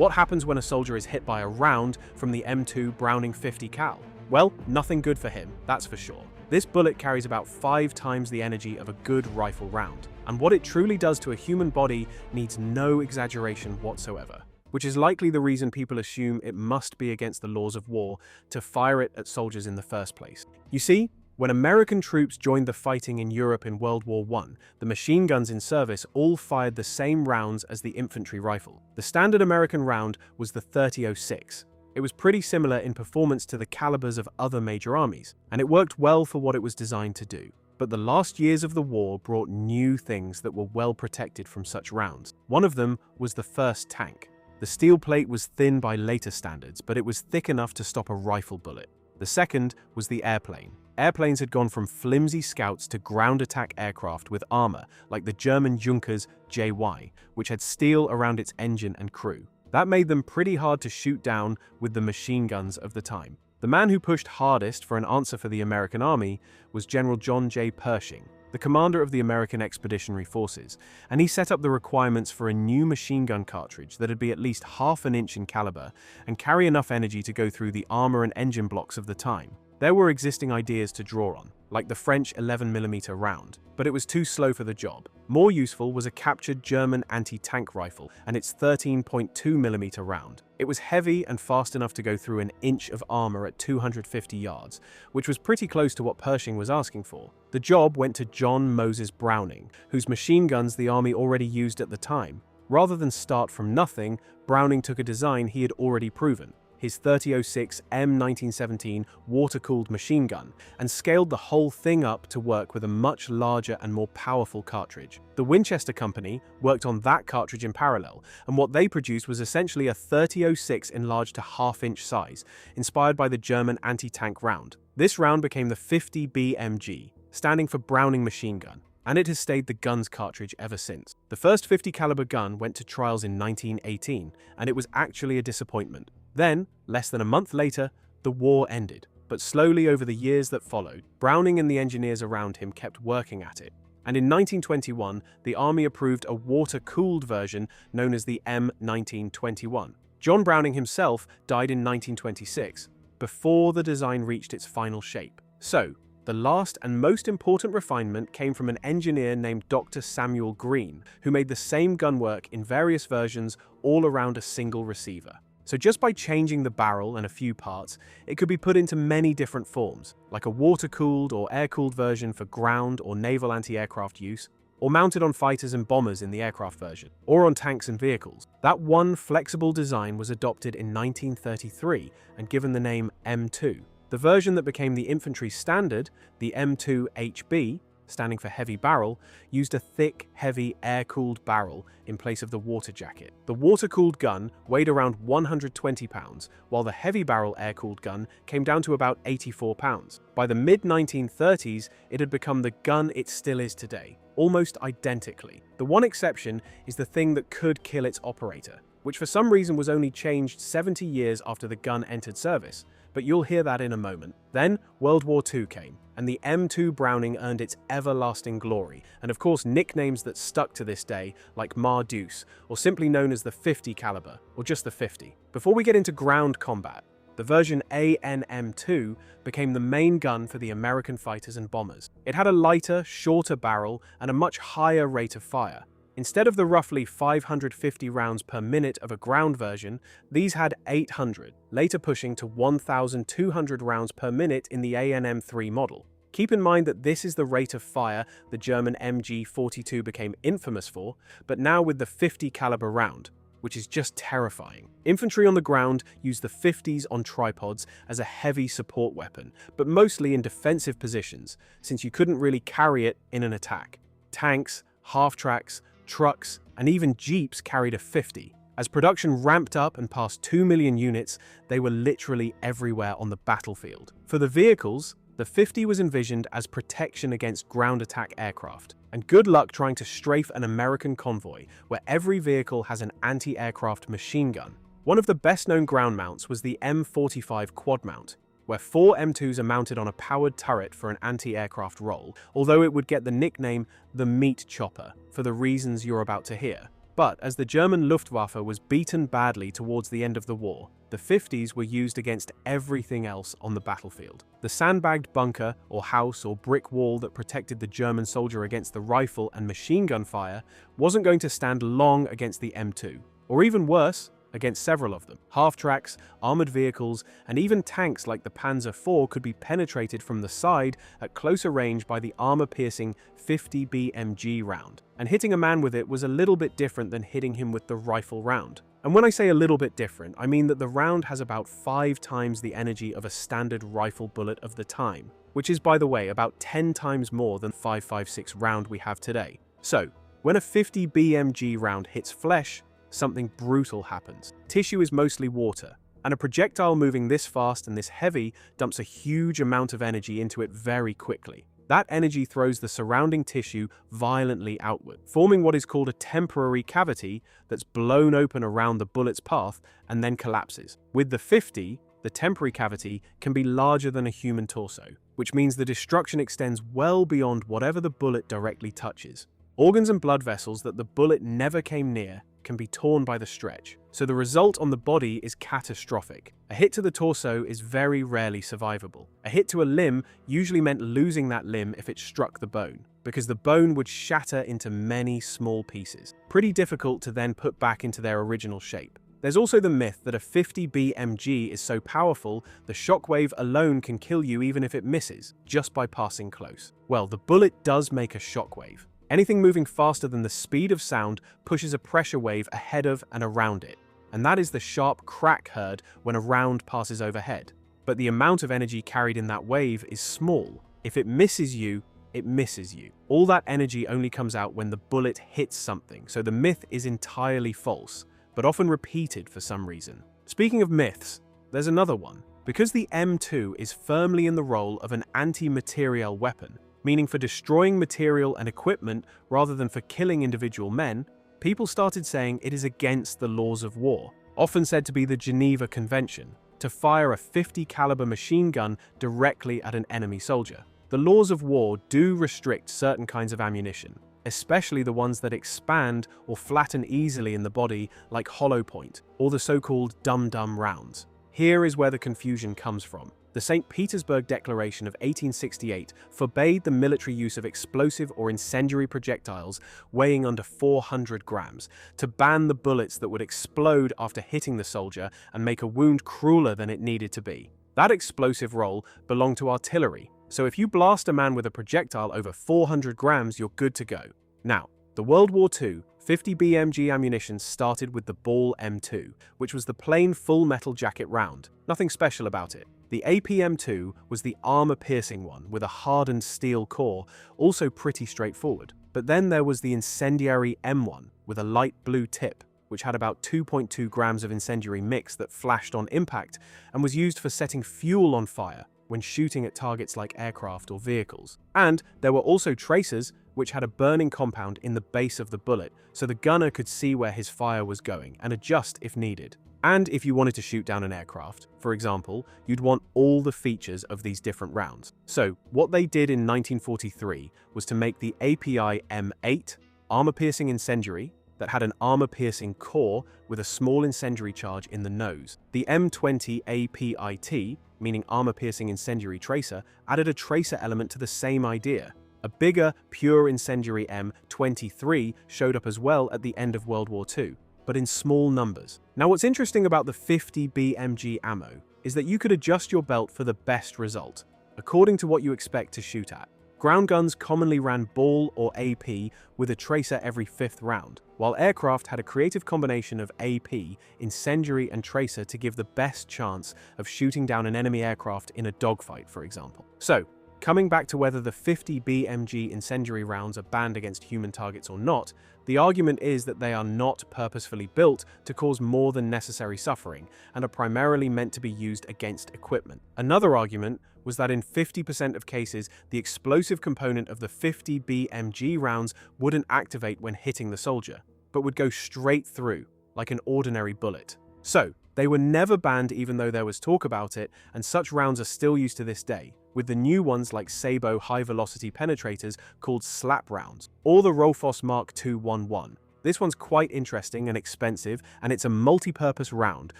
What happens when a soldier is hit by a round from the M2 Browning 50 cal? Well, nothing good for him, that's for sure. This bullet carries about 5 times the energy of a good rifle round, and what it truly does to a human body needs no exaggeration whatsoever, which is likely the reason people assume it must be against the laws of war to fire it at soldiers in the first place. You see, when American troops joined the fighting in Europe in World War I, the machine guns in service all fired the same rounds as the infantry rifle. The standard American round was the .30-06. It was pretty similar in performance to the calibers of other major armies, and it worked well for what it was designed to do. But the last years of the war brought new things that were well protected from such rounds. One of them was the first tank. The steel plate was thin by later standards, but it was thick enough to stop a rifle bullet. The second was the airplane. Airplanes had gone from flimsy scouts to ground attack aircraft with armor, like the German Junkers JY, which had steel around its engine and crew. That made them pretty hard to shoot down with the machine guns of the time. The man who pushed hardest for an answer for the American Army was General John J. Pershing, the commander of the American Expeditionary Forces, and he set up the requirements for a new machine gun cartridge that'd be at least ½ an inch in caliber and carry enough energy to go through the armor and engine blocks of the time. There were existing ideas to draw on, like the French 11mm round, but it was too slow for the job. More useful was a captured German anti-tank rifle and its 13.2mm round. It was heavy and fast enough to go through an inch of armor at 250 yards, which was pretty close to what Pershing was asking for. The job went to John Moses Browning, whose machine guns the Army already used at the time. Rather than start from nothing, Browning took a design he had already proven, his .30-06 M1917 water-cooled machine gun, and scaled the whole thing up to work with a much larger and more powerful cartridge. The Winchester company worked on that cartridge in parallel, and what they produced was essentially a .30-06 enlarged to ½ inch size, inspired by the German anti-tank round. This round became the 50 BMG, standing for Browning machine gun, and it has stayed the gun's cartridge ever since. The first 50 caliber gun went to trials in 1918, and it was actually a disappointment. Then, less than a month later, the war ended. But slowly over the years that followed, Browning and the engineers around him kept working at it. And in 1921, the Army approved a water-cooled version known as the M1921. John Browning himself died in 1926, before the design reached its final shape. So, the last and most important refinement came from an engineer named Dr. Samuel Green, who made the same gun work in various versions all around a single receiver. So just by changing the barrel and a few parts, it could be put into many different forms, like a water-cooled or air-cooled version for ground or naval anti-aircraft use, or mounted on fighters and bombers in the aircraft version, or on tanks and vehicles. That one flexible design was adopted in 1933 and given the name M2. The version that became the infantry standard, the M2HB, standing for heavy barrel, used a thick, heavy, air-cooled barrel in place of the water jacket. The water-cooled gun weighed around 120 pounds, while the heavy barrel air-cooled gun came down to about 84 pounds. By the mid-1930s, it had become the gun it still is today, almost identically. The one exception is the thing that could kill its operator, which for some reason was only changed 70 years after the gun entered service, but you'll hear that in a moment. Then, World War II came, and the M2 Browning earned its everlasting glory, and of course nicknames that stuck to this day, like Deuce, or simply known as the 50 caliber, or just the 50. Before we get into ground combat, the version ANM2 became the main gun for the American fighters and bombers. It had a lighter, shorter barrel and a much higher rate of fire. Instead of the roughly 550 rounds per minute of a ground version, these had 800, later pushing to 1,200 rounds per minute in the ANM3 model. Keep in mind that this is the rate of fire the German MG42 became infamous for, but now with the 50 caliber round, which is just terrifying. Infantry on the ground used the 50s on tripods as a heavy support weapon, but mostly in defensive positions, since you couldn't really carry it in an attack. Tanks, half-tracks, trucks, and even jeeps carried a 50. As production ramped up and passed 2 million units, they were literally everywhere on the battlefield. For the vehicles, the 50 was envisioned as protection against ground attack aircraft. And good luck trying to strafe an American convoy where every vehicle has an anti-aircraft machine gun. One of the best-known ground mounts was the M45 quad mount, where 4 M2s are mounted on a powered turret for an anti-aircraft role, although it would get the nickname the meat chopper for the reasons you're about to hear. But as the German Luftwaffe was beaten badly towards the end of the war, the 50s were used against everything else on the battlefield. The sandbagged bunker or house or brick wall that protected the German soldier against the rifle and machine gun fire wasn't going to stand long against the M2, or even worse, against several of them. Half-tracks, armored vehicles, and even tanks like the Panzer IV could be penetrated from the side at closer range by the armor-piercing 50 BMG round. And hitting a man with it was a little bit different than hitting him with the rifle round. And when I say a little bit different, I mean that the round has about 5 times the energy of a standard rifle bullet of the time, which is, by the way, about 10 times more than the .556 round we have today. So, when a 50 BMG round hits flesh, something brutal happens. Tissue is mostly water, and a projectile moving this fast and this heavy dumps a huge amount of energy into it very quickly. That energy throws the surrounding tissue violently outward, forming what is called a temporary cavity that's blown open around the bullet's path and then collapses. With the 50, the temporary cavity can be larger than a human torso, which means the destruction extends well beyond whatever the bullet directly touches. Organs and blood vessels that the bullet never came near can be torn by the stretch, so the result on the body is catastrophic. A hit to the torso is very rarely survivable. A hit to a limb usually meant losing that limb if it struck the bone, because the bone would shatter into many small pieces. Pretty difficult to then put back into their original shape. There's also the myth that a 50 BMG is so powerful, the shockwave alone can kill you even if it misses, just by passing close. Well, the bullet does make a shockwave. Anything moving faster than the speed of sound pushes a pressure wave ahead of and around it, and that is the sharp crack heard when a round passes overhead. But the amount of energy carried in that wave is small. If it misses you, it misses you. All that energy only comes out when the bullet hits something, so the myth is entirely false, but often repeated for some reason. Speaking of myths, there's another one. Because the M2 is firmly in the role of an anti-materiel weapon, meaning for destroying material and equipment rather than for killing individual men, people started saying it is against the laws of war, often said to be the Geneva Convention, to fire a 50 caliber machine gun directly at an enemy soldier. The laws of war do restrict certain kinds of ammunition, especially the ones that expand or flatten easily in the body like hollow point, or the so-called dum-dum rounds. Here is where the confusion comes from. The St. Petersburg Declaration of 1868 forbade the military use of explosive or incendiary projectiles weighing under 400 grams, to ban the bullets that would explode after hitting the soldier and make a wound crueler than it needed to be. That explosive role belonged to artillery, so if you blast a man with a projectile over 400 grams, you're good to go. Now, the World War II 50 BMG ammunition started with the Ball M2, which was the plain full metal jacket round. Nothing special about it. The APM2 was the armor-piercing one with a hardened steel core, also pretty straightforward. But then there was the Incendiary M1 with a light blue tip, which had about 2.2 grams of incendiary mix that flashed on impact and was used for setting fuel on fire when shooting at targets like aircraft or vehicles. And there were also tracers, which had a burning compound in the base of the bullet, so the gunner could see where his fire was going and adjust if needed. And if you wanted to shoot down an aircraft, for example, you'd want all the features of these different rounds. So what they did in 1943 was to make the API M8 armor-piercing incendiary that had an armor-piercing core with a small incendiary charge in the nose. The M20 APIT, meaning armor-piercing incendiary tracer, added a tracer element to the same idea. A bigger, pure incendiary M23 showed up as well at the end of World War II, but in small numbers. Now, what's interesting about the 50 BMG ammo is that you could adjust your belt for the best result, according to what you expect to shoot at. Ground guns commonly ran ball or AP with a tracer every 5th round, while aircraft had a creative combination of AP, incendiary, and tracer to give the best chance of shooting down an enemy aircraft in a dogfight, for example. So, coming back to whether the 50 BMG incendiary rounds are banned against human targets or not, the argument is that they are not purposefully built to cause more than necessary suffering and are primarily meant to be used against equipment. Another argument was that in 50% of cases, the explosive component of the 50 BMG rounds wouldn't activate when hitting the soldier, but would go straight through, like an ordinary bullet. So, they were never banned even though there was talk about it, and such rounds are still used to this day, with the new ones like Sabo high-velocity penetrators called slap rounds, or the Rofos Mark II 11, This one's quite interesting and expensive, and it's a multi-purpose round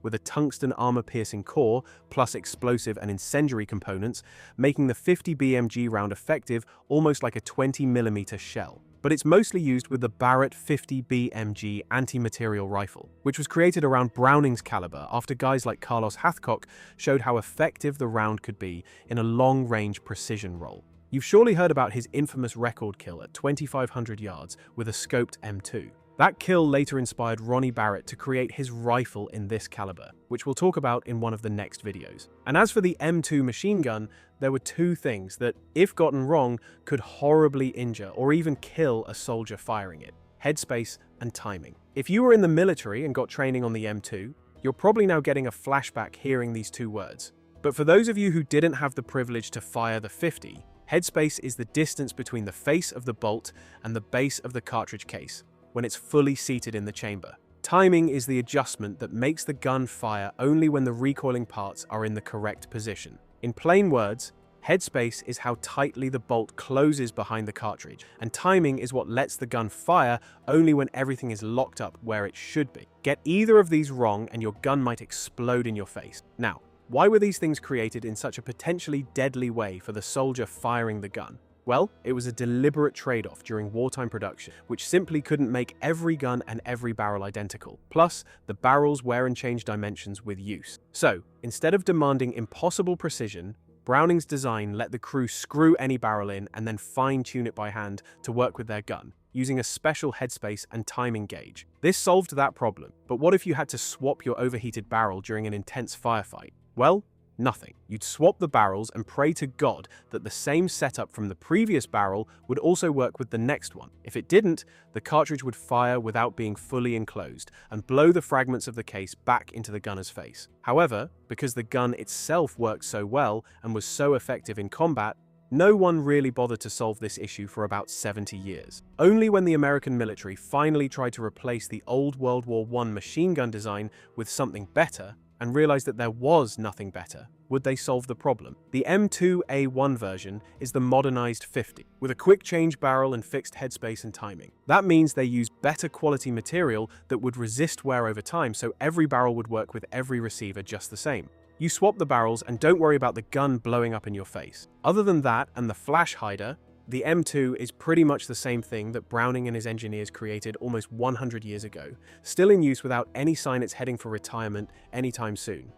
with a tungsten armor-piercing core plus explosive and incendiary components, making the 50 BMG round effective almost like a 20mm shell. But it's mostly used with the Barrett 50 BMG anti-material rifle, which was created around Browning's caliber after guys like Carlos Hathcock showed how effective the round could be in a long-range precision role. You've surely heard about his infamous record kill at 2,500 yards with a scoped M2. That kill later inspired Ronnie Barrett to create his rifle in this caliber, which we'll talk about in one of the next videos. And as for the M2 machine gun, there were two things that, if gotten wrong, could horribly injure or even kill a soldier firing it: headspace and timing. If you were in the military and got training on the M2, you're probably now getting a flashback hearing these two words. But for those of you who didn't have the privilege to fire the 50, headspace is the distance between the face of the bolt and the base of the cartridge case when it's fully seated in the chamber. Timing is the adjustment that makes the gun fire only when the recoiling parts are in the correct position. In plain words, headspace is how tightly the bolt closes behind the cartridge, and timing is what lets the gun fire only when everything is locked up where it should be. Get either of these wrong and your gun might explode in your face. Now, why were these things created in such a potentially deadly way for the soldier firing the gun? Well, it was a deliberate trade-off during wartime production, which simply couldn't make every gun and every barrel identical. Plus, the barrels wear and change dimensions with use. So, instead of demanding impossible precision, Browning's design let the crew screw any barrel in and then fine-tune it by hand to work with their gun, using a special headspace and timing gauge. This solved that problem, but what if you had to swap your overheated barrel during an intense firefight? Well, nothing. You'd swap the barrels and pray to God that the same setup from the previous barrel would also work with the next one. If it didn't, the cartridge would fire without being fully enclosed and blow the fragments of the case back into the gunner's face. However, because the gun itself worked so well and was so effective in combat, no one really bothered to solve this issue for about 70 years. Only when the American military finally tried to replace the old World War I machine gun design with something better, and realized that there was nothing better, would they solve the problem. The M2A1 version is the modernized 50, with a quick change barrel and fixed headspace and timing. That means they use better quality material that would resist wear over time, so every barrel would work with every receiver just the same. You swap the barrels and don't worry about the gun blowing up in your face. Other than that and the flash hider, the M2 is pretty much the same thing that Browning and his engineers created almost 100 years ago, still in use without any sign it's heading for retirement anytime soon.